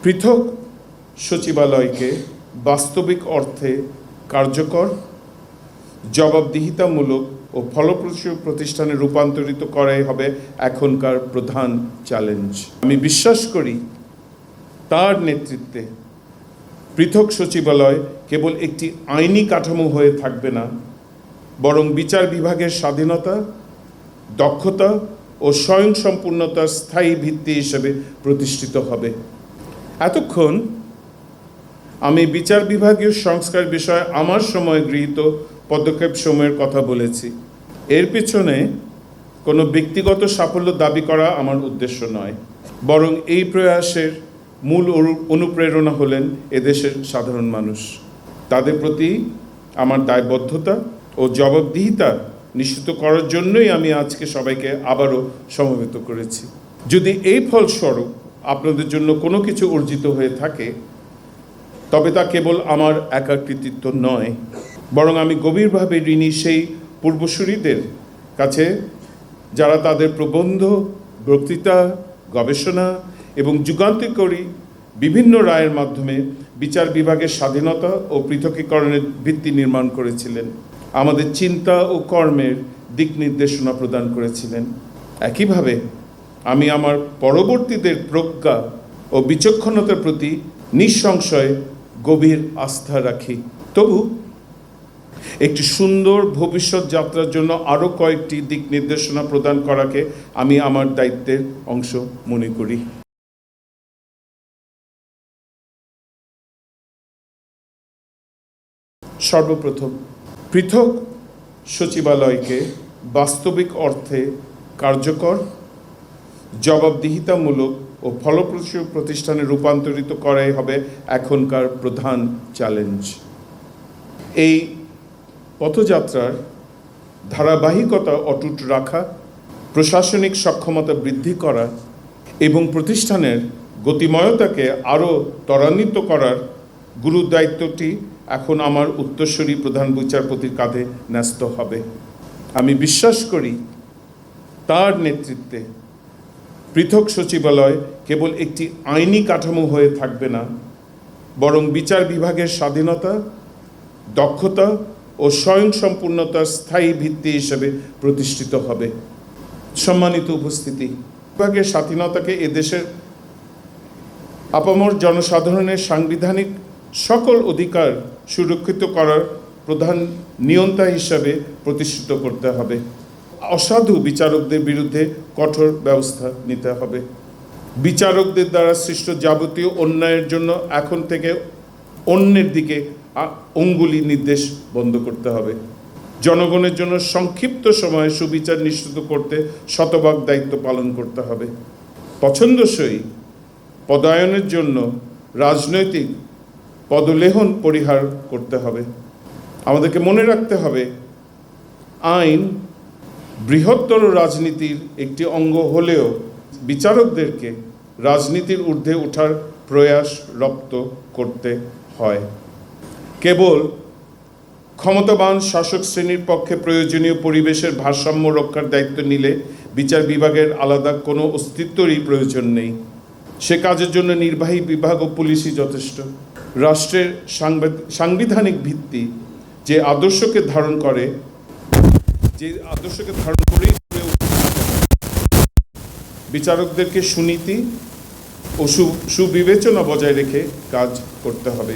পৃথক সচিবালয়কে বাস্তবিক অর্থে কার্যকর, জবাবদিহিতামূলক ও ফলপ্রসূ প্রতিষ্ঠানে রূপান্তরিত করাই হবে এখনকার প্রধান চ্যালেঞ্জ। আমি বিশ্বাস করি তার নেতৃত্বে পৃথক সচিবালয় কেবল একটি আইনি কাঠামো হয়ে থাকবে না, বরং বিচার বিভাগের স্বাধীনতা, দক্ষতা ও স্বয়ংসম্পূর্ণতার স্থায়ী ভিত্তি হিসেবে প্রতিষ্ঠিত হবে। এতক্ষণ আমি বিচার বিভাগীয় সংস্কার বিষয়ে আমার সময় গৃহীত পদক্ষেপ সমূহের কথা বলেছি। এর পেছনে কোনো ব্যক্তিগত সাফল্য দাবি করা আমার উদ্দেশ্য নয়, বরং এই প্রয়াসের মূল অনুপ্রেরণা হলেন এদেশের সাধারণ মানুষ। তাদের প্রতি আমার দায়বদ্ধতা ও জবাবদিহিতা নিশ্চিত করার জন্যই আমি আজকে সবাইকে আবারও সমবেত করেছি। যদি এই ফলস্বরূপ আপনাদের জন্য কোনো কিছু অর্জিত হয়ে থাকে, তবে তা কেবল আমার একার কৃতিত্ব নয়, বরং আমি গভীরভাবে ঋণী সেই পূর্বসূরীদের কাছে যারা তাদের প্রবন্ধ, বক্তৃতা, গবেষণা এবং যুগান্তকারী বিভিন্ন রায়ের মাধ্যমে বিচার বিভাগের স্বাধীনতা ও পৃথকীকরণের ভিত্তি নির্মাণ করেছিলেন, আমাদের চিন্তা ও কর্মের দিক নির্দেশনা প্রদান করেছিলেন। একইভাবে আমি আমার পরবর্তীদের প্রজ্ঞা ও বিচক্ষণতার প্রতি নিঃসংশয়ে গভীর আস্থা রাখি। তবু একটি সুন্দর ভবিষ্যৎ যাত্রার জন্য আরও কয়েকটি দিক নির্দেশনা প্রদান করাকে আমি আমার দায়িত্বের অংশ মনে করি। সর্বপ্রথম, পৃথক সচিবালয়কে বাস্তবিক অর্থে কার্যকর, জবাবদিহিতামূলক ও ফলপ্রসূ প্রতিষ্ঠানে রূপান্তরিত করাই হবে এখনকার প্রধান চ্যালেঞ্জ। এই পথযাত্রার ধারাবাহিকতা অটুট রাখা, প্রশাসনিক সক্ষমতা বৃদ্ধি করা এবং প্রতিষ্ঠানের গতিময়তাকে আরও ত্বরান্বিত করার গুরু দায়িত্বটি এখন আমার উত্তরসূরি প্রধান বিচারপতির কাঁধে ন্যস্ত হবে। আমি বিশ্বাস করি তার নেতৃত্বে পৃথক সচিবালয় কেবল একটি আইনি কাঠামো হয়ে থাকবে না, বরং বিচার বিভাগের স্বাধীনতা, দক্ষতা ও স্বয়ংসম্পূর্ণতার স্থায়ী ভিত্তি হিসেবে প্রতিষ্ঠিত হবে। সম্মানিত উপস্থিতি, বিভাগের স্বাধীনতাকে এদেশের আপামর জনসাধারণের সাংবিধানিক সকল অধিকার সুরক্ষিত করার প্রধান নিয়ন্তা হিসাবে প্রতিষ্ঠিত করতে হবে। অসাধু বিচারকদের বিরুদ্ধে কঠোর ব্যবস্থা নিতে হবে। বিচারকদের দ্বারা সৃষ্ট যাবতীয় অন্যায়ের জন্য এখন থেকে অন্যের দিকে অঙ্গুলি নির্দেশ বন্ধ করতে হবে। জনগণের জন্য সংক্ষিপ্ত সময়ে সুবিচার নিশ্চিত করতে শতভাগ দায়িত্ব পালন করতে হবে। পছন্দসই পদায়নের জন্য রাজনৈতিক পদলেহন পরিহার করতে হবে। আমাদেরকে মনে রাখতে হবে, আইন বৃহত্তর রাজনীতির একটি অঙ্গ হলেও বিচারকদেরকে রাজনীতির ঊর্ধ্বে ওঠার প্রয়াস রপ্ত করতে হয়। কেবল ক্ষমতাবান শাসক শ্রেণীর পক্ষে প্রয়োজনীয় পরিবেশের ভারসাম্য রক্ষার দায়িত্ব নিলে বিচার বিভাগের আলাদা কোনো অস্তিত্বরই প্রয়োজন নেই। সে কাজের জন্য নির্বাহী বিভাগ ও পুলিশই যথেষ্ট। রাষ্ট্রের সাংবিধানিক ভিত্তি যে আদর্শকে ধারণ করেই বিচারকদেরকে সুনীতি ও সুবিবেচনা বজায় রেখে কাজ করতে হবে।